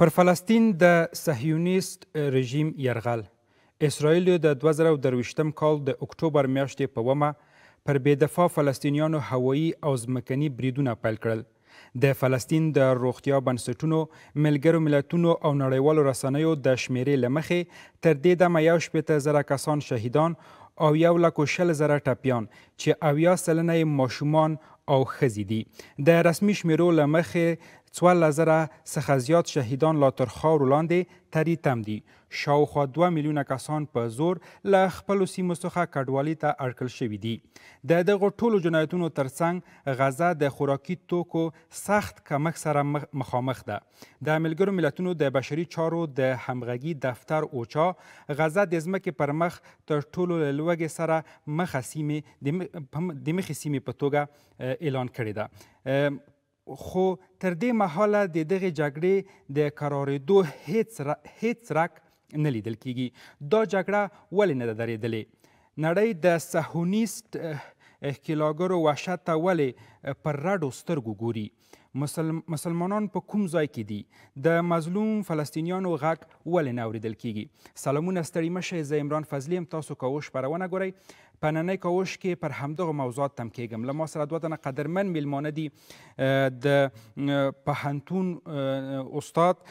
پر فلسطین د صهیونیست رژیم یرغل اسرائیل د 2023 کال د اکتوبر میاشتې په ومه پر بېدفاع فلسطینیانو هوایي او ځمکني بریدونه پیل کړل. د فلسطین د روغتیا بنسټونو، ملګرو ملتونو او نړیوالو رسنیو د شمیرې له مخې تر دې دمه 1.8 کسان شهیدان او 1,40,000 ټپیان چې 80 سلنه یې ماشومان او ښځې دي. د رسمي شمیرو له مخې 14,000 څخه زیات شهیدان لا تر خاورو لاندې تری تم دي. شاوخوا 2 میلیونه کسان په زور له خپلو سیمو څخه کډوالۍ ته اړکل شوي دي. د دغو ټولو جنایتونو ترڅنګ غزه د خوراکي توکو سخت کمښت سره مخامخ ده. د ملګرو ملتونو د بشري چارو د همغږي دفتر اوچا غزه د ځمکې پر مخ تر ټولو له لوږې سره د مخې سیمې په توګه اعلان کړې ده. خو تر دې مهاله د دغې جګړې د کرارېدو هیڅ رک نه لیدل کیږي. دا جګړه ولې نه ده درېدلې؟ نړۍ د صهیونیست ښکېلاګرو وحشت ته ولې پر رډو سترګو ګوري؟ مسلمانان په کوم ځای کې دي؟ د مظلوم فلسطینیانو غږ ولې نه اورېدل کیږي؟ سلامونه، ستړي مه شئ. زه عمران فضلي یم. تاسو کوش خپرونه ګورئ. په نننۍ کوش کې پر همدغو موضوعات تم کیږم. له ما سره 2 تنه قدرمن میلمانه دي. د پوهنتون استاد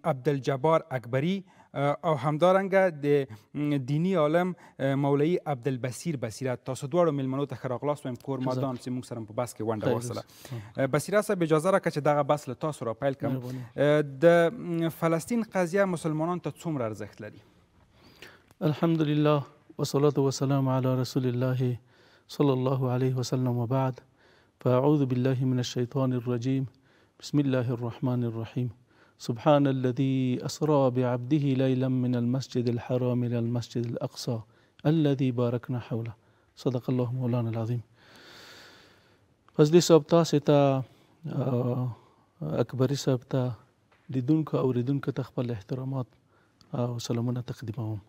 عبدالجبار اکبري او همدارنګه د دینی عالم مولوي عبدالبصیر بصیرت. تاسو دواړو میلمنو ته ښه راغلاست وایم. کور مادام چې موږ سره په بحث کې ونډه واخیستله. بصیرت صاحب، اجازه راکړه چې دغه بحث له تاسو را پیل کړم. د فلسطین قضیه مسلمانانو ته څومره ارزښت لري؟ الحمدلله والصلاة والسلام على رسول الله صلى الله عليه وسلم وبعد. فأعوذ بالله من الشيطان الرجيم. بسم الله الرحمن الرحيم. سبحان الذي أسرى بعبده ليلا من المسجد الحرام إلى المسجد الأقصى الذي باركنا حوله. صدق الله مولانا العظيم. فضلي صاحب، تاسو ته اکبري صاحب ته لیدونکو او اوریدونکو ته خپل احترامات او سلامونه تقدیموم.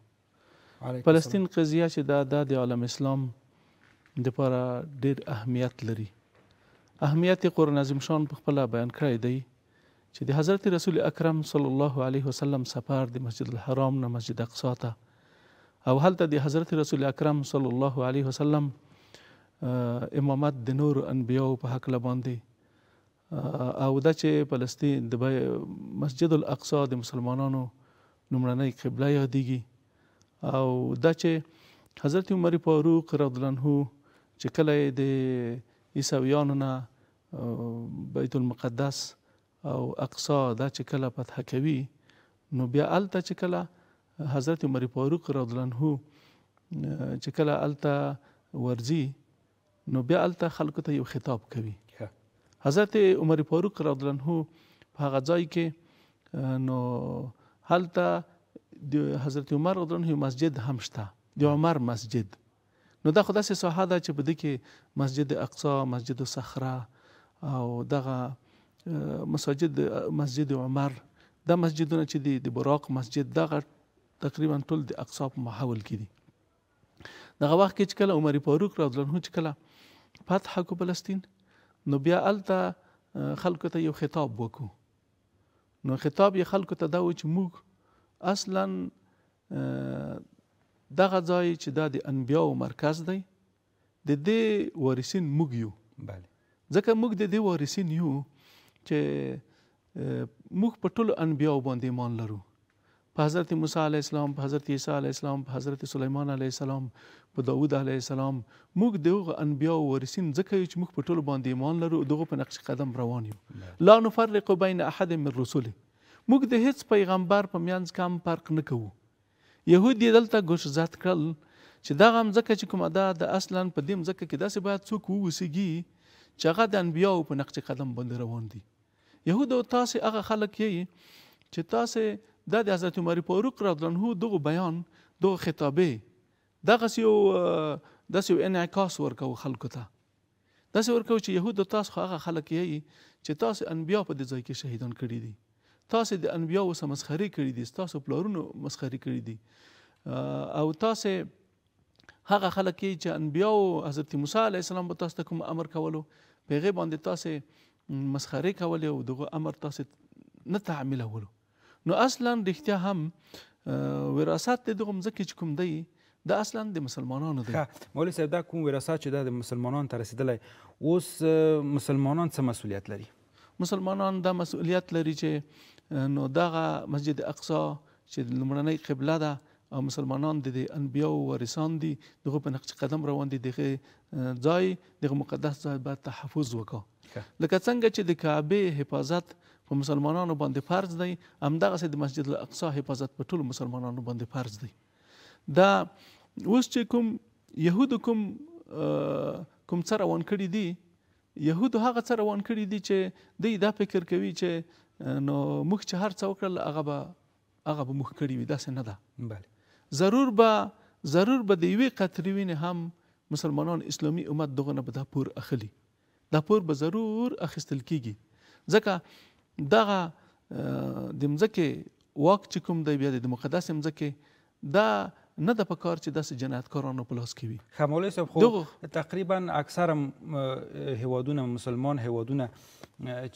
فلسطین قضیه چې دا د عالم اسلام دپاره ډېر اهمیت لري. اهمیت یې قرآن عظیم شان په خپله بیان کړی دی چې د حضرت رسول اکرم صلی الله علیه وسلم سفر د مسجد الحرام نه مسجد اقصا ته، او هلته د حضرت رسول اکرم صلی الله علیه وسلم امامت د نور انبیاو په هکله باندې، او دا چې فلسطین د مسجد الاقصا د مسلمانانو لومړنۍ قبله یادیږي، او دا چې حضرت عمر فاروق رضی الله عنه چې کله یې د عیسویانو نه بیت المقدس او اقصا دا چې کله فتح کوي، نو بیا هلته چې کله حضرت عمر فاروق رضی الله عنه چې کله هلته ورځي، نو بیا هلته خلکو ته یو خطاب کوي. حضرت عمر فاروق رضی الله عنه په هغه ځای کې نو هلته د حضرت عمر رضی الله عنه مسجد هم شته، د عمر مسجد. نو دا خو داسې ساحه ده چې په دې کې مسجد اقصا، مسجد صخره او دغه مسجد عمر، دا مسجدونه چې دي، د براق مسجد، دغه تقریبا ټول د اقصا په ماحول کې دي. دغه وخت کې چې کله عمر فاروق رضی الله عنه چې کله فتح کو فلسطین، نو بیا هلته خلکو ته یو خطاب وکړو. نو خطاب یې خلکو ته دا و چې موږ اصلا دغه ځای چې دا د انبیاو مرکز دی، د دې وارثین موږ یو. ځکه موږ د دې وارثین یو چې موږ په ټولو انبیاو باندې ایمان لرو. په حضرت موسی علیه السلام، په حضرت عیسی علیه السلام، په حضرت سلیمان علیه السلام، په داود علیه السلام. موږ دغه انبیاو وارثین ځکه یو چې موږ په ټولو باندې ایمان لرو، دغه په نقش قدم روان یو. لا نفرق بین احد من رسله. موږ د هیڅ پیغمبر په منځ کې هم فرق نه کوو. یهود یې دلته ګوشزد کړل چې دغه مځکه چې کومه ده، د اصلا په دې مځکه کې داسې باید څوک واوسېږي چې هغه د انبیاو په نقش قدم باندې روان دي. یهودو تاسې هغه خلک یې چې تاسې دا د حضرت عمر فاروق رضی الله عنه دغه بیان، دغه خطابې داسې یو انعکاس ورکوو خلکو ته. داسې ورکوو چې یهودو تاسو خو هغه خلک یې چې تاسې انبیا په دې ځای کې شهیدان کړي دي، تاسو د انبیاو سره مسخري کړي دي، تاسو پلارونو مسخري کړي دي، او تاسو هغه خلک چې انبیاو حضرت موسی علیه السلام په تاسو ته کوم امر کولو، په هغې باندې تاسو مسخري کولې او دغه امر تاسو نه تعمیلولو. نو اصلا رښتیا هم وراثت د دغه مځکې چې کوم دی دا اصلا د مسلمانانو دی. مولوي صاحب دا کوم وراثت چې د مسلمانانو ته رسېدلی، اوس مسلمانان څه مسؤلیت لري؟ مسلمانان دا مسؤلیت لري چې نو دغه مسجد اقصی چې لومړنۍ قبله ده او مسلمانان د انبیاو وارثان دي، دغه په نقش قدم روان دي، دغه ځای دغه مقدس ځای باید تحفظ وکړه. لکه څنګه چې د کعبې حفاظت په مسلمانانو باندې فرض دی، همدغسې د مسجد الاقصی حفاظت په ټولو مسلمانانو باندې فرض دی. دا اوس چې کوم یهودو کوم څه روان کړي دي، یهودو هغه څه روان کړي دي چې دوی دا فکر کوي چې نو موږ چې هر څه وکړل هغه به موږ کړي وي، داسې نه ده. بله ضرور به د یوې قطرې وینې هم مسلمانان اسلامي امت دغه نه به دا پور اخلي، دا پور به ضرور اخیستل کیږي. ځکه دغه د مځکې واک چې کوم دی، بیا د مقدس مځکې دا نه ده پکار چې داسې جنایتکارانو په لاس کې وي. ښه مولوي صاحب، خو تقریبا اکثره هیوادونه مسلمان هیوادونه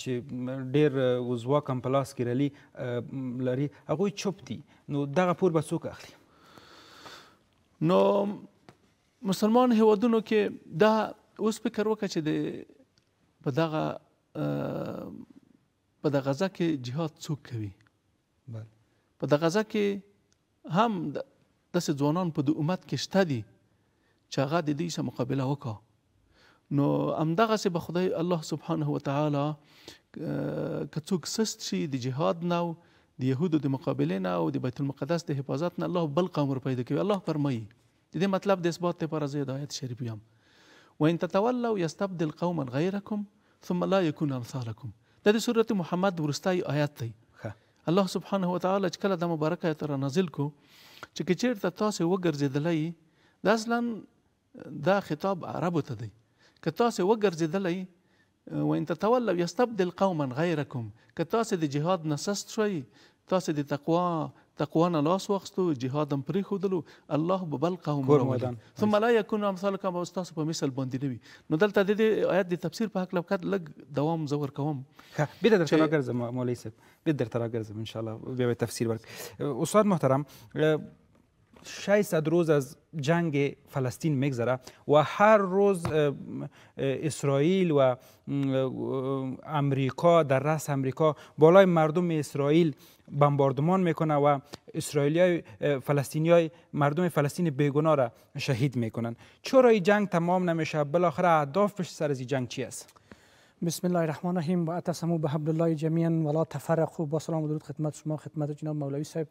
چې ډېر ولسواک هم په لاس کې لري، هغوی چوپ دي. نو دغه پور به څوک اخلي؟ نو مسلمان هیوادونو کې دا اوس فکر وکړه چې په دغه غزه کې جهاد څوک کوي. په دغه غزه کې هم داسې ځوانان په د امت کې شته دي چې هغه د دې سره مقابله وکړه. نو همدغسې به خدای الله سبحانه وتعالی که څوک سست شي د جهاد نه او د یهودو د مقابلې نه او د بیت المقدس د حفاظت نه، الله بل قوم پیدا کوي. الله فرمایي، د دې مطلب د اثبات لپاره زه د آیت شریف یم، وان تتولوا یستبدل قوما غیرکم ثم لا یکون امثالکم. دا د سورت محمد وروستی آیت دی. الله سبحانه وتعالی چې کله د مبارک آیت را نازل کو چې که چېرته تاسې وګرځېدلی، دا اصلا دا خطاب عربو ته دی، که تاسې وګرځېدلی وان تتولوا یستبدل قوما غیرکم، که تاسې د جهاد نه سست شوئ، تاسې د تقوا نه لاس واخیستو، جهاد هم پرېښودلو، الله به بل قوم راولي ثم لا یکون امثالکم، به ستاسو په مثل باندې نه وي. نو دلته د دې آیت د تفسیر په هکله لږ دوام زه ورکوم. بیرته درته راګرځم مولوي صاحب، بیرته درته راګرځم انشاءالله بیا به تفسیر ورکړم. استاد محترم، 600 روز از جنگ فلسطین میگذره و هر روز اسرائیل و امریکا در رأس امریکا بالای مردم اسرائیل بمباردمان میکنه و فلسطینیای مردم فلسطین بیگناه را شهید میکنن. چرا این جنگ تمام نمیشه؟ بالاخره اهداف پشت سر از این جنگ چی است؟ بسم الله الرحمن الرحیم و اعتصموا بحبل الله جميعا ولا تفرقوا. با سلام و درود خدمت شما، خدمت جناب مولوی صاحب،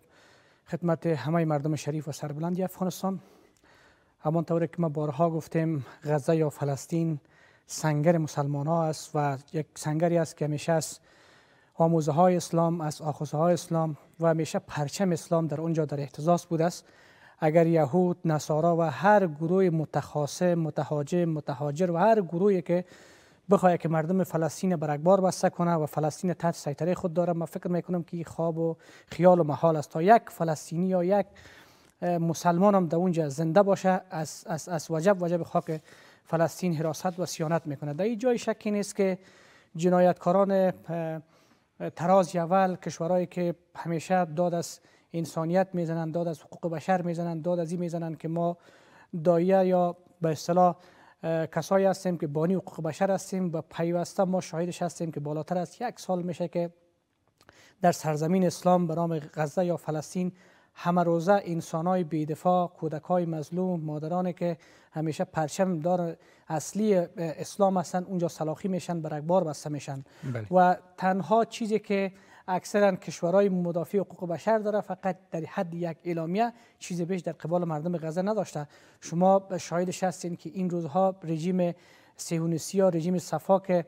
خدمت همه مردم شریف و سربلندی افغانستان. همانطور که ما بارها گفتیم، غزه یا فلسطین سنگر مسلمان ها است و یک سنگری است که همیشه از آموزه های اسلام، از آخوزه های اسلام و همیشه پرچم اسلام در اونجا در اهتزاز بوده است. اگر یهود، نصارا و هر گروه متخاصم، متهاجر و هر گروهی که بخواد که مردم فلسطین برگبار بسته کنه و فلسطین تحت سیطره خود داره، ما فکر میکنم که خواب و خیال و محال است تا یک فلسطینی یا یک مسلمان هم در اونجا زنده باشه، از وجب خاک فلسطین حراست و صیانت میکنه. در این جای شکی نیست که جنایتکاران تراز اول، کشورهایی که همیشه داد از انسانیت میزنند، داد از حقوق بشر میزنند، داد از این میزنند که ما دایه یا به اصطلاح کسایی هستیم که بانی حقوق بشر هستیم و پیوسته ما شاهدش هستیم که بالاتر از 1 سال میشه که در سرزمین اسلام به نام غزه یا فلسطین همه روزه انسانای بی‌دفاع، کودکای مظلوم، مادرانی که همیشه پرچم دار اصلی اسلام هستن اونجا سلاخی میشن، برگبار بسته میشن. و تنها چیزی که اکثرا کشورهای مدافع حقوق بشر داره فقط در حد یک اعلامیه، چیزی بیش در قبال مردم غزه نداشته. شما شاهدش هستین که این روزها رژیم صهیونیستی یا رژیم صفاک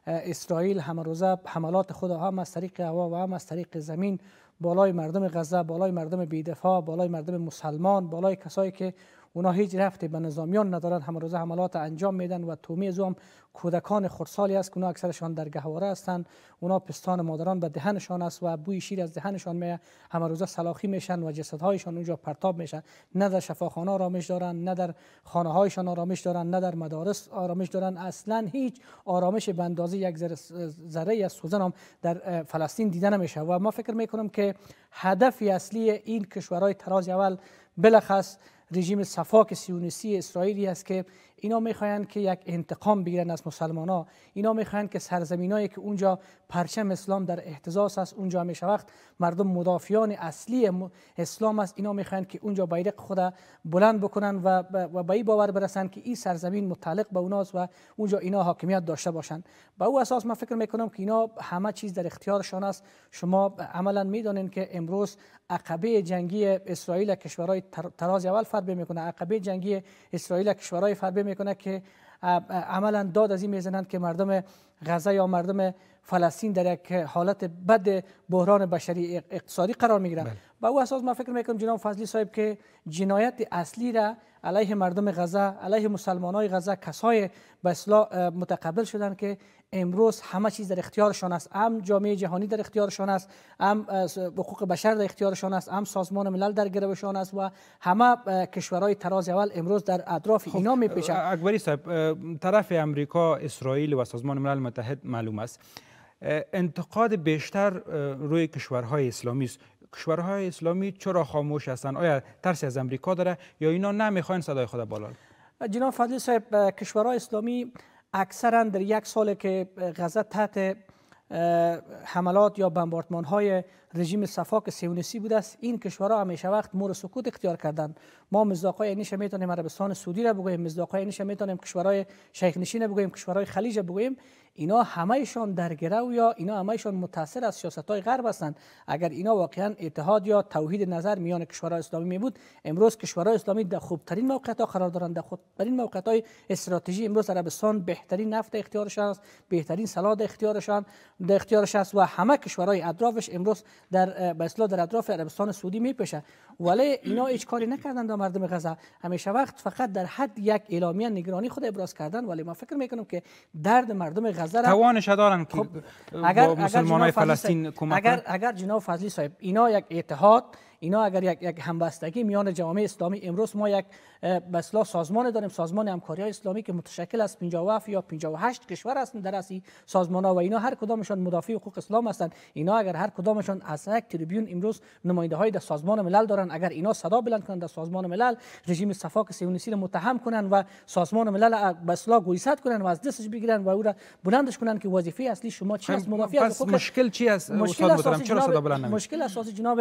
اسرائیل همه روزه حملات خود هم از طریق هوا و هم از طریق زمین بالای مردم غزه، بالای مردم بی‌دفاع، بالای مردم مسلمان، بالای کسایی که اونا هیچ رفتی به نظامیان ندارن، همه روزه حملات انجام میدن و تومی از هم کودکان خردسالی است که اونا اکثرشان در گهواره هستند. اونا پستان مادران به دهنشان است و بوی شیر از دهنشان میاد، همه روزه سلاخی میشن و جسدهایشان اونجا پرتاب میشن. نه در شفاخانه آرامش دارن، نه در خانه هایشان آرامش دارن، نه در مدارس آرامش دارن. اصلا هیچ آرامش به اندازه یک ذره از سوزن هم در فلسطین دیده نمیشه و ما فکر میکنم که هدف اصلی این کشورهای تراز اول بلخص رژیم صفاک صهیونیستی اسرائیلی است که اینا میخواین که یک انتقام بگیرن از مسلمان‌ها. اینا میخواین که سرزمینایی که اونجا پرچم اسلام در احتزاز است، اونجا همیشه وقت مردم مدافعان اصلی اسلام است، اینا میخواین که اونجا بیرق خود بلند بکنن و به این باور برسن که این سرزمین متعلق به اوناست و اونجا اینا حاکمیت داشته باشند. به او اساس من فکر میکنم که اینا همه چیز در اختیارشان است. شما عملا میدونین که امروز عقبه جنگی اسرائیل کشورهای تراز اول فربه میکنه، عقبه جنگی اسرائیل کشورهای فربه میکنه که عملا داد از این میزنند که مردم غزه یا مردم فلسطین در یک حالت بد بحران بشری اقتصادی قرار میگیرند. با او اساس من فکر میکنم جناب فضلی صاحب که جنایت اصلی را علیه مردم غزه، علیه مسلمانای غزه کسای به اصطلاح متقبل شدن که امروز همه چیز در اختیارشان است، هم جامعه جهانی در اختیارشان است، هم حقوق بشر در اختیارشان است، هم سازمان ملل در گروشان است و همه کشورهای تراز اول امروز در اطراف اینا میپیچند. اکبری صاحب، طرف امریکا، اسرائیل و سازمان ملل متحد معلوم است انتقاد بیشتر روی کشورهای اسلامی است. کشورهای اسلامی چرا خاموش هستند؟ آیا ترسی از امریکا داره یا اینا نمیخواین صدای خود بالا؟ جناب فضلی صاحب، کشورهای اسلامی اکثرا در یک سال که غزه تحت حملات یا بمباردمان های رژیم صفاک صهیونیستی بوده است، این کشورها همیشه وقت مور سکوت اختیار کردند. ما مصداقای اینش میتونیم عربستان سعودی را بگوییم، مصداقای اینش میتونیم کشورهای شیخ نشین بگوییم، کشورهای خلیج بگوییم. اینا همهشان در گرو یا اینا همهشان متاثر از سیاست‌های غرب هستند. اگر اینا واقعا اتحاد یا توحید نظر میان کشورهای اسلامی می بود، امروز کشورهای اسلامی در خوبترین موقعیت‌ها قرار دارند، در خوبترین موقعیت‌های استراتژی. امروز عربستان بهترین نفت اختیارش است، بهترین سلاح در اختیارش است و همه کشورهای اطرافش امروز در به اصطلاح در اطراف عربستان سعودی میپیشه. ولی اینا هیچ کاری نکردند در مردم غزه، همیشه وقت فقط در حد یک اعلامیه نگرانی خود ابراز کردن. ولی ما فکر میکنم که درد مردم غزه را توانش دارن که با مسلمانای فلسطین کمک کنند. اگر جناب فضلی صاحب اینا یک اتحاد، اینا اگر یک همبستگی میان جوامع اسلامی، امروز ما یک به اصطلاح سازمان داریم، سازمان همکاری اسلامی که متشکل از 57 یا 58 کشور هستند در اصل سازمان‌ها و اینا هر کدامشون مدافع حقوق اسلام هستند. اینا اگر هر کدامشون از یک تریبیون امروز نماینده‌های در سازمان ملل دارن، اگر اینا صدا بلند کنند در سازمان ملل، رژیم صفاک صهیونیستی را متهم کنند و سازمان ملل به اصطلاح گویسد کنند و از دستش بگیرن و او را بلندش کنند که وظیفه اصلی شما چی است؟ مدافع از حقوق. مشکل چی است استاد محترم؟ چرا صدا بلند نمی‌کنید؟ مشکل اساسی جناب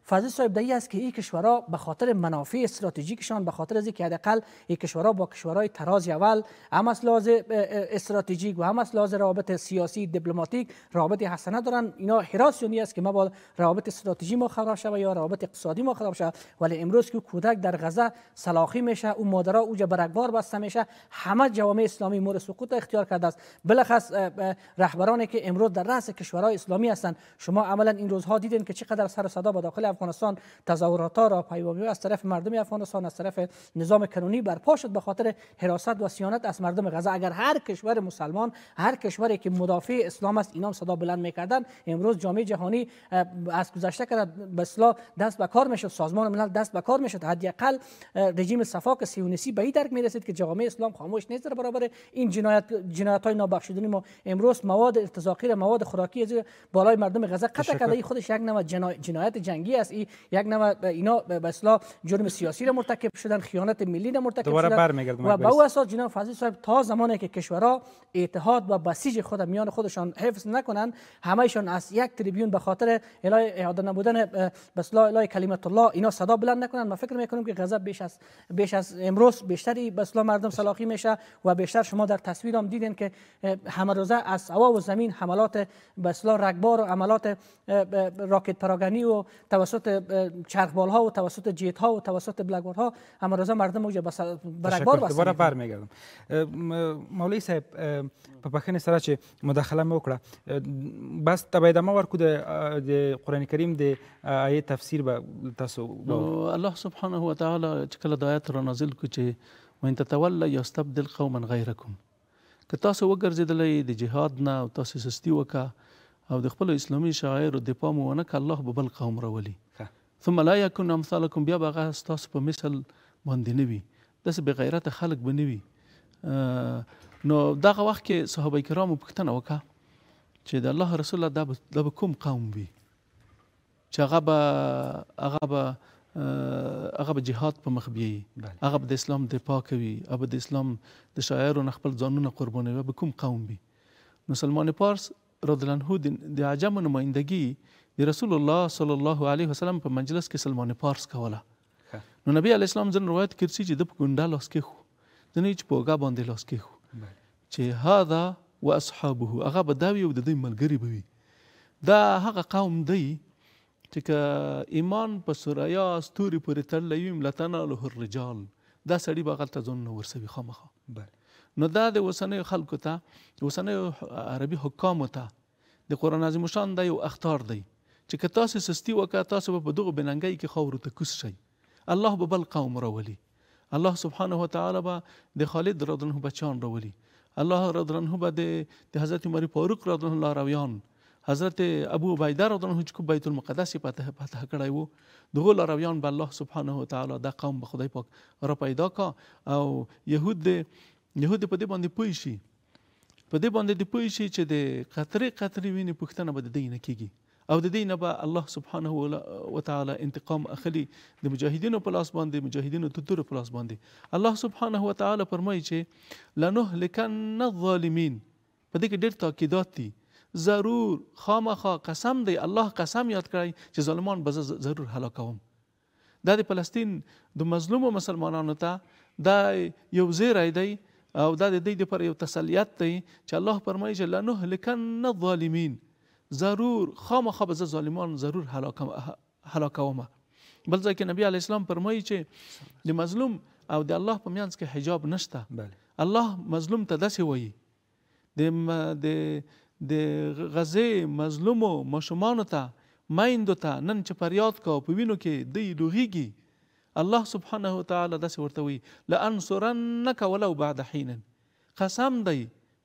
فضل صاحب دایی است که این کشورها به خاطر منافع استراتژیکشان، به خاطر از اینکه حداقل این کشورها با کشورهای تراز اول هم از لحاظ استراتژیک و هم از لحاظ روابط سیاسی دیپلماتیک روابط حسنه دارن، اینا حراسیونی است که ما با روابط استراتژی ما خراب شود یا روابط اقتصادی ما خراب شود. ولی امروز که کودک در غزه سلاخی میشه، اون مادرها اوج برگوار بسته میشه، همه جوامع اسلامی مورد سقوط اختیار کرده است. بلخص رهبرانی که امروز در رأس کشورهای اسلامی هستند، شما عملا این روزها دیدین که چقدر سر و صدا به داخل افغانستان، تظاهرات را پیاپی از طرف مردم افغانستان، از طرف نظام قانونی برپا شد به خاطر حراست و صیانت از مردم غزه. اگر هر کشور مسلمان، هر کشوری که مدافع اسلام است، اینا صدا بلند میکردن، امروز جامعه جهانی از گذشته کرد به اصطلاح دست به کار میشد، سازمان ملل دست به کار میشد. حداقل رژیم صفاک صهیونیستی به این درک میرسید که جامعه اسلام خاموش نیست در برابر این جنایت‌های نابخشودنی. ما امروز مواد ارتزاقی، مواد خوراکی از بالای مردم غزه قطع کرده، این خودش یک نوع جنایت جنگی است. این یک نوع اینا به اصطلاح جرم سیاسی را مرتکب شدن، خیانت ملی را مرتکب شدن و به او اساس جناب فضلی صاحب تا زمانی که کشورها اتحاد و بسیج خود میان خودشان حفظ نکنند، همهشان از یک تریبیون به خاطر اعاده نبودن به اصطلاح اعلای کلمت الله اینا صدا بلند نکنند، ما فکر میکنیم که غزه بیش از امروز بیشتری به اصطلاح مردم سلاخی میشه و بیشتر شما در تصویر هم دیدین که همه روزه از هوا و زمین حملات به اصطلاح رگبار و حملات راکت پراگنی و توسط چرخبال ها و توسط جیت ها و توسط بلک بورد ها امروزه مردم اوجه برگبار دوباره برمیگردم. مولوی صاحب په بخښنې سره چې مداخله مې وکړه، بس ته به ادامه ورکړو د قرآن کریم د آیې تفسیر به تاسو الله سبحانه وتعالی چې کله د آیت را نازل کړو چې وان تتولوا یستبدل قوما غیرکم، که تاسو وګرځېدلی د جهاد نه او تاسو سستی وکړه او د خپل اسلامي شعایرو دفاع مو ونه کړه، الله به بل قوم راولي ثم لا یکن امثالکم، بیا به هغه ستاسو په مثل باندې نه وي، داسې بې غیرته خلک به نه وي. نو دغه وخت کې صحابه کرامو پوښتنه وکړه چې د الله رسول الله دا به کوم قوم وي چې هغه به جهاد په مخ بیایي، هغه به د اسلام دفاع کوي، هغه به د اسلام د شاعرو نه خپل ځانونه قربانوي، به کوم قوم وي؟ نو سلمان پارس رضی الله عنه د عجم نمایندګي د رسول الله صلی الله علیه وسلم په مجلس کې سلمان پارس کوله. نو نبی علیه السلام ځین روایت کړي چې د په ګونډه لاس کې خو ځنې چې په اوږه باندې لاس کې خو چې هذا و اصحابه، هغه به دا وي او د دوی ملګري به وي. دا هغه قوم دی چې که ایمان په ثریا ستوري پورې تړلی وي لتناله الرجال، دا سړي به هغلته ځانونه ورسوي خامخا. نو دا د اوسنیو خلکو ته، د اوسنیو عربي حکامو ته د قرآن عظیم الشان دا یو اخطار دی چې که تاسو سستی وکړه، تاسو به په دغو بننګۍ کې خاورو ته کوز شئ، الله به بل قوم راولي. الله سبحانه وتعالی به د خالد رضی الله عنه بچیان راولي، الله رضی الله عنه به د حضرت عمر فاروق رضی الله عنه لارویان، حضرت ابو عبیده رضی الله عنه چې کوم بیت المقدس فتح کړی و، دغو لارویان به الله سبحانه وتعالی دا قوم به خدای پاک را پیدا کا او یهود په دې باندې پوه شي، په دې باندې د پوه شي چې د قطرې وینې پوښتنه به د دې نه کېږي او د دې نه به الله سبحانه وتعالی انتقام اخلي د مجاهدینو په لاس باندې، مجاهدینو د تورو په لاس باندې. الله سبحانه وتعالی فرمایي چې لنهلکن الظالمین، په دې کې ډېر تاکیدات دي، ضرور خامخا قسم دی، الله قسم یاد کړی چې ظالمان به زه ضرور هلاکوم. دا د فلسطین د مظلومو مسلمانانو ته دا یو زیری دی او دا د دې لپاره یو تسلیت دی چې الله فرمایي چې لنهلکن الظالمین، ضرور خامخا به زه ظالمان ضرور هلاکوم. بل ځای کې نبی علیه السلام فرمایي چې د مظلوم او د الله په منځ کې حجاب نشته. الله مظلوم ته داسې وایي، د غزې مظلومو ماشومانو ته، میندو ته نن چې فریاد کا په وینو کې دوی لوغیږي، الله سبحانه وتعالی داسې ورته وایي لانصرنک ولو بعد حین، قسم دی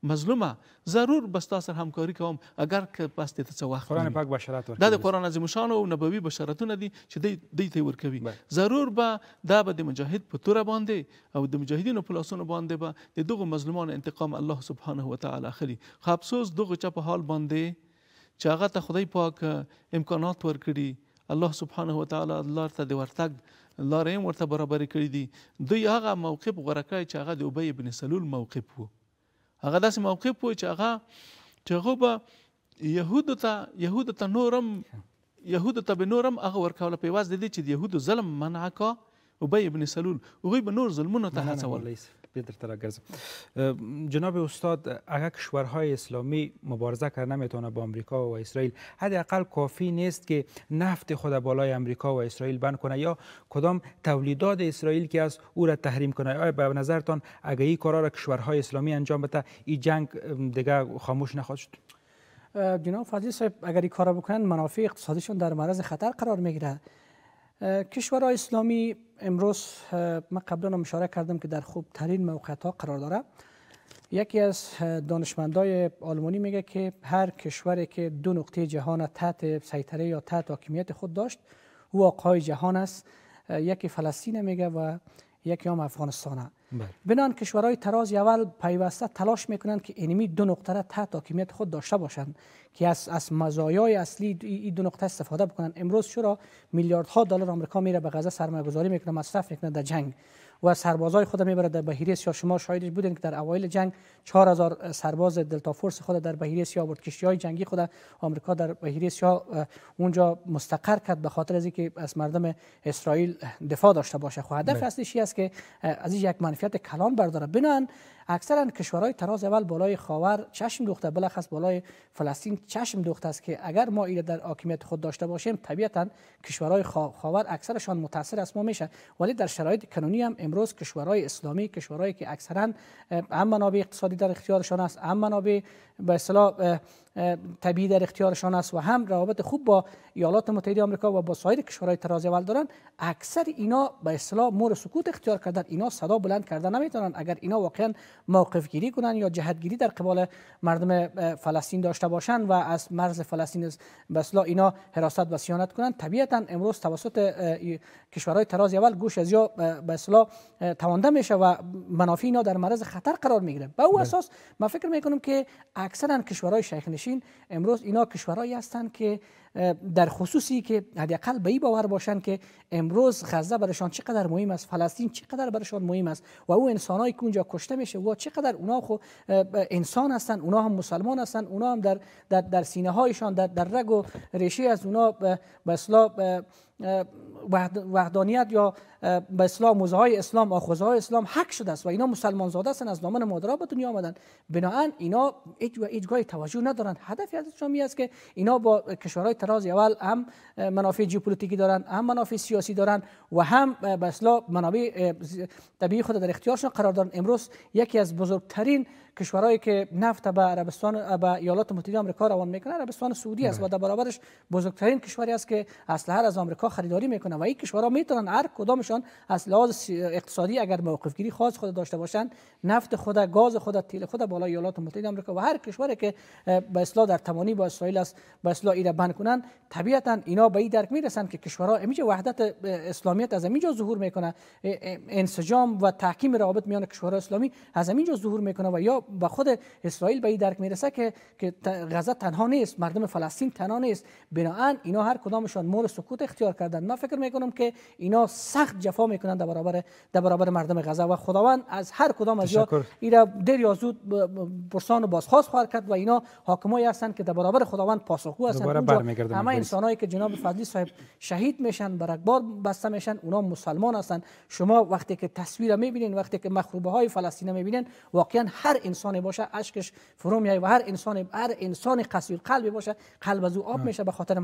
مظلومه ضرور به ستا سره همکاري کوم اگر که پس دې ته څه وخت قرآن پاک بشارت ورکوي. دا د قرآن عظیم الشان او نبوي بشارتونه دي چې دوی ته ورکوي. ضرور به دا به د مجاهد په توره باندې او د مجاهدینو په لاسونو باندې به د دغو مظلومانو انتقام الله سبحانه وتعالی اخلي. خو افسوس دغه چا په حال باندې چې هغه ته خدای پاک امکانات ورکړي، الله سبحانه وتعالی لار ته د ورتګ لارې هم ورته برابرې کړي دي، دوی هغه موقف غوره کړی چې هغه د ابی بن سلول موقف و. هغه داسې موقف و چې هغه به یهودو ته به نورم هغه ورکوله په عوض د دې چې د یهودو ظلم منع کا ابی بن سلول، هغوی به نور ظلمونو ته هڅول. جناب استاد، اگر کشورهای اسلامی مبارزه کرده نمیتونه با امریکا و اسرائیل، حداقل کافی نیست که نفت خود بالای امریکا و اسرائیل بند کنه یا کدام تولیدات اسرائیل که از او را تحریم کنه؟ آیا به نظرتان اگر این کارا را کشورهای اسلامی انجام بده این جنگ دیگه خاموش نخواهد شد؟ جناب فضلی صاحب، اگر این کارا بکنن منافع اقتصادیشون در معرض خطر قرار میگیره. کشورهای اسلامی امروز من قبلا هم اشاره کردم که در خوبترین موقعیت ها قرار داره. یکی از دانشمندای آلمانی میگه که هر کشوری که دو نقطه جهان تحت سیطره یا تحت حاکمیت خود داشت او آقای جهان است. یکی فلسطین میگه و یکی هم افغانستانه. بنان کشورهای تراز اول پیوسته تلاش میکنند که اینمی دو نقطه را تحت حاکمیت خود داشته باشند که از مزایای اصلی این دو نقطه استفاده بکنند. امروز چرا میلیاردها دلار آمریکا میره به غزه سرمایه‌گذاری میکنه، مصرف میکنه در جنگ و سربازای خود میبره در بحیره سیاه. شما شاهدش بودین که در اوایل جنگ 4000 سرباز دلتا فورس خود در بحیره سیاه آورد. کشتی‌های جنگی خود آمریکا در بحیره سیاه اونجا مستقر کرد به خاطر از اینکه از مردم اسرائیل دفاع داشته باشه. خو هدف اصلیش است که از یک منفعت کلان برداره. بنان اکثرا کشورهای تراز اول بالای خاور چشم دوخته، بالاخص بالای فلسطین چشم دوخته است که اگر ما این در حاکمیت خود داشته باشیم طبیعتا کشورهای خاور اکثرشان متاثر از ما میشه. ولی در شرایط کنونی هم امروز کشورهای اسلامی، کشورهایی که اکثرا هم منابع اقتصادی در اختیارشان است، هم منابع به اصطلاح طبیعی در اختیارشان است و هم روابط خوب با ایالات متحده آمریکا و با سایر کشورهای تراز اول دارن، اکثر اینا به اصطلاح مور سکوت اختیار کردن. اینا صدا بلند کردن نمیتونن. اگر اینا واقعا موقف گیری کنن یا جهت گیری در قبال مردم فلسطین داشته باشن و از مرز فلسطین به اصطلاح اینا حراست و صیانت کنن، طبیعتا امروز توسط کشورهای تراز اول گوش از یا به اصطلاح توانده میشه و منافع اینا در معرض خطر قرار میگیره. به او اساس من فکر میکنم که اکثرا کشورهای شیخ نشین امروز اینا کشورهایی هستند که در خصوصی که حداقل به این باور باشند که امروز غزه برشان چقدر مهم است، فلسطین چقدر برشان مهم است و او انسانایی که اونجا کشته میشه و چقدر اونا خو انسان هستند، اونا هم مسلمان هستند، اونا هم در سینه هایشان در رگ و ریشه از اونا به اصطلاح وحدانیت یا به اصطلاح موزهای اسلام، آخوزهای اسلام حق شده است و اینا مسلمان زاده هستند، از دامن مادرها به دنیا آمدن. بنابراین اینا هیچگاه توجه ندارند. هدفی ازشان می است که اینا با کشورهای تراز اول هم منافع ژئوپلیتیکی دارن، هم منافع سیاسی دارن و هم به اصطلاح منابع طبیعی خود در اختیارشان قرار دارن. امروز یکی از بزرگترین کشورهایی که نفت به عربستان به ایالات متحده آمریکا روان میکنه عربستان سعودی است و در برابرش بزرگترین کشوری است که اسلحه از آمریکا خریداری میکنه و این کشورها میتونن هر کدامشان از لحاظ اقتصادی اگر موقف گیری خاص خود داشته باشن نفت خود، گاز خود، تیل خود بالای ایالات متحده آمریکا و هر کشوری که به اصطلاح در تمانی با اسرائیل است به اصطلاح ایرا بند کنن، طبیعتا اینا به این درک میرسن که کشورها اینجا وحدت اسلامیت از اینجا ظهور میکنه، انسجام و تحکیم روابط میان کشورهای اسلامی از اینجا ظهور میکنه و یا به خود اسرائیل به این درک میرسه که غزه تنها نیست، مردم فلسطین تنها نیست. بنابراین اینا هر کدامشان مور سکوت اختیار کردن. من فکر میکنم که اینا سخت جفا میکنن در برابر مردم غزه و خداوند از هر کدام از اینا دیر یا زود پرسان و بازخواست خواهد کرد و اینا حاکمایی هستند که در برابر خداوند پاسخگو هستند. همه انسانایی که جناب فضلی صاحب شهید میشن، برگبار بسته میشن، اونا مسلمان هستند. شما وقتی که تصویر میبینین، وقتی که مخروبه های فلسطین میبینین، واقعا هر انسانی باشه اشکش فرو میاد و هر انسان قسی القلبی باشه قلب از او آب میشه به خاطر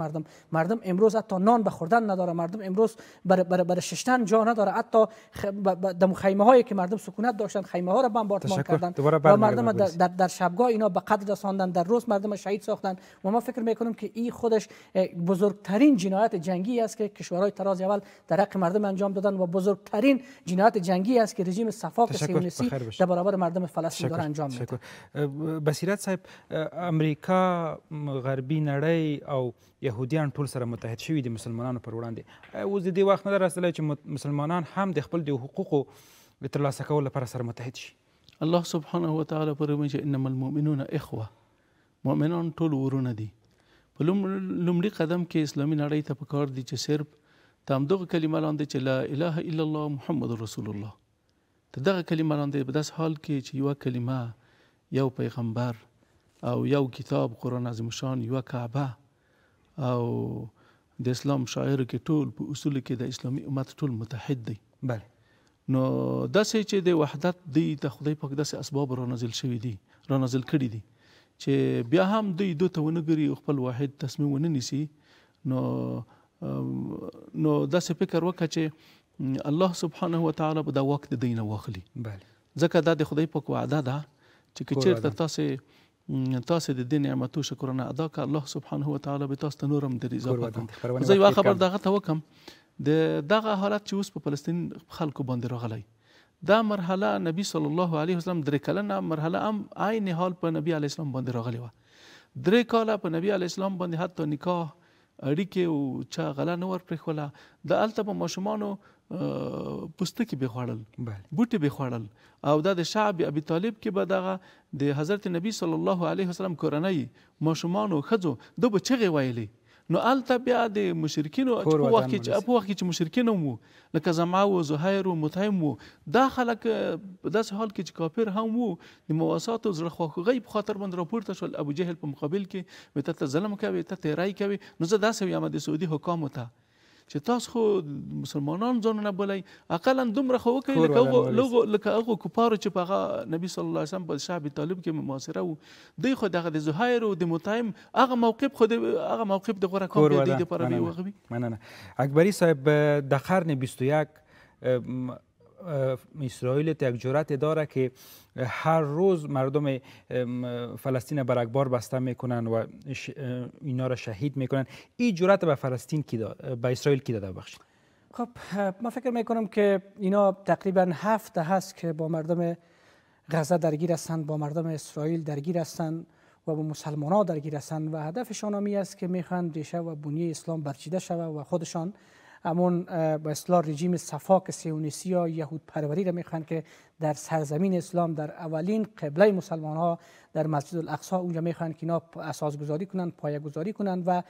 مردم امروز حتی نان به خوردن نداره، مردم امروز برای ششتن جا نداره، حتی در خیمه هایی که مردم سکونت داشتن خیمه ها را بمباردمان کردن و مردم در شبگاه اینا به قتل رساندن، در روز مردم شهید ساختن و ما فکر میکنم که این خودش بزرگترین جنایت جنگی است که کشورهای تراز اول در حق مردم انجام دادن و بزرگترین جنایت جنگی است که رژیم صفاق صهیونیستی در برابر مردم فلسطین داره انجام میده. بصیرت صاحب، امریکا، غربي نړۍ او یهودیان ټول سره متحد شوي دي مسلمانانو پر وړاندې. اوس د دې وخت نه ده رسېدلی چې مسلمانان هم د خپل د حقوقو د ترلاسه کولو لپاره سره متحد شي. الله سبحانه وتعالی فرمایي چې انما المؤمنون اخوه، مؤمنان ټول ورونه دي. په لومړي قدم کې اسلامي نړۍ ته پکار دي چې صرف د همدغه کلمه لاندې چې لا اله الا الله محمد رسول الله، د دغه کلمه لاندې په داسې حال کې چې یوه کلمه، یو پیغمبر او یو کتاب قرآن عظیم شان، یوه کعبه او د اسلام شاعر کې ټول په اصول کې د اسلامي امت ټول متحد دی. بله. نو داسې چې د وحدت دی د خدای پاک داسې اسباب رانازل شوي دي، رانازل کړي دي چې بیا هم دوی دو ته ونه ګوري او خپل واحد تصمیم ونه نیسي. نو داسې فکر وکړه چې الله سبحانه وتعالی به دا واک د دوی نه واخلي. ځکه دا د خدای پاک وعده ده چې که چېرته تاسې د دې نعمتو شکرانه ادا کړه، الله سبحانه وتعالی به تاسو ته نور هم در اضافه کړي. زه یوه خبر دغه ته وکړم، د دغه حالت چې اوس په فلسطین خلکو باندې راغلی، دا مرحله نبی صلی الله علیه وسلم 3 کلنه مرحله هم عین حال په نبی علیه السلام باندې راغلی وه. 3 کاله په نبی علیه السلام باندې حتی نکاح، اړیکې او چا غله نه ور پرېښوله. د هلته په ماشومانو پوستکي به خوړل، بوټي به خوړل او دا د شعب ابي طالب کې به دغه د حضرت نبی صلی الله علیه وسلم کورنۍ ماشومانو ښځو ده به چغې ویلې. نو هلته بیا د مشرکینو په وخت کې چې مشرکین هم وو، لکه زمعه و زهیر و مطعم و، دا خلک په داسې حال کې چې کافر هم وو، د مواسات او زړه خواخوږۍ په خاطر باندې راپورته شول ابو جهل په مقابل کې، وایي ته ظلم کوې، ته تیری کوې. نو زه داسې وایم د سعودي حکامو ته چې تاسو خو مسلمانان ځانونه بولئ اقلا دومره خو وکړئ لکه هغو کفارو چې په هغه نبي صلی الله علیه وسلم په شاه ابي طالب کې محاصره و دوی خو دغه د زهیر او د مطعم هغه موقف د غوره کام د دوی دپاره وغوي. مننه. اکبری صاحب در قرن 21 اسرائیل یک جرأت داره که هر روز مردم فلسطین بر اکبار بسته میکنن و اینا را شهید میکنن. این جرأت به فلسطین به اسرائیل کی داده بخشید؟ خب من فکر میکنم که اینا تقریبا 7 هست که با مردم غزه درگیر هستند، با مردم اسرائیل درگیر هستند و با مسلمان ها درگیر هستند و هدفشان همی است که میخوان ریشه و بنیه اسلام برچیده شود و خودشان همون به اصطلاح رژیم صفاک صهیونیستی یا یهود پروری را میخوان که در سرزمین اسلام در اولین قبله مسلمان ها در مسجد الاقصی اونجا میخوان که اینا اساس گذاری کنن، پایه گذاری کنن و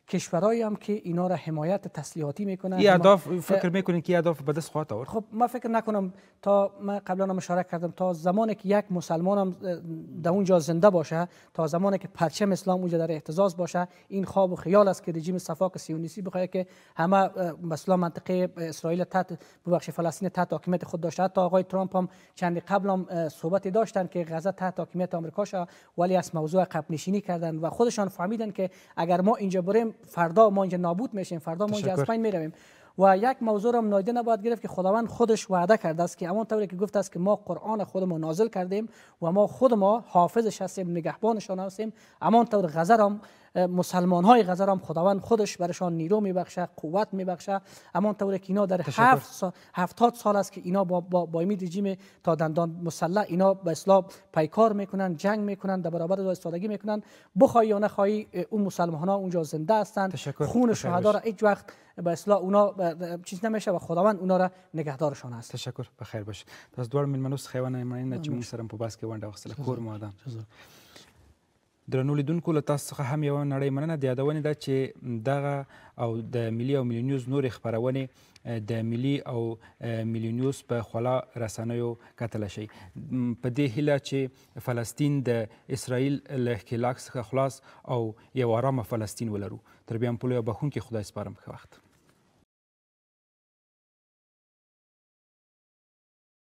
کشورهایی هم که اینا را حمایت تسلیحاتی میکنن. این اهداف فکر میکنین که اهداف به دست خواهد آورد؟ خب من فکر نکنم. تا من قبلا هم اشاره کردم تا زمانی که یک مسلمان هم در اونجا زنده باشه، تا زمانی که پرچم اسلام اونجا در اهتزاز باشه، این خواب و خیال است که رژیم صفاک صهیونیستی بخواد که همه مثلا منطقه اسرائیل تحت ببخشید فلسطین تحت حاکمیت خود داشته. حتی آقای ترامپ هم چند قبل هم صحبتی داشتن که غزه تحت حاکمیت آمریکا شه، ولی از موضوع عقب نشینی کردن و خودشان فهمیدن که اگر ما اینجا بریم فردا ما اینجا نابود میشیم، فردا ما اینجا از بین میرویم. و یک موضوع را نادیده نباید گرفت که خداوند خودش وعده کرده است که همونطوری که گفته است که ما قرآن خودمون نازل کردیم و ما خود ما حافظش هستیم، نگهبانشان هستیم، همونطور غزه را مسلمان های غزه را خداوند خودش برشان نیرو میبخشه، قوت میبخشه. همونطوری که اینا در 70 سال است که اینا با این رژیم تا دندان مسلح اینا به اصطلاح پیکار میکنن، جنگ میکنن، در برابر ایستادگی میکنن. بخوای یا نخوای اون مسلمان ها اونجا زنده هستند. خون شهدا را هیچ وقت به اصطلاح اونا چیز نمیشه و خداوند اونا را نگهدارشان است. تشکر. بخیر باش. تاسو دوړ ملمنوس خیوانه مننه چې موږ سره په باس کې ونډه واخیستله. کور مو ودان. درنو لیدونکو له تاسو څخه هم یوه نړۍ مننه د یادونې ده چې دغه او د ملي او ملي نیوز نورې خپرونې د ملي او ملي نیوز په خلا رسنیو کتلی شئ. په دې هیله چې فلسطین د اسرائیل له ښکېلاک څخه خلاص او یو ارامه فلسطین ولرو. تر بیا هم پلو یا بخونکي خدای سپارم. ښه وخت.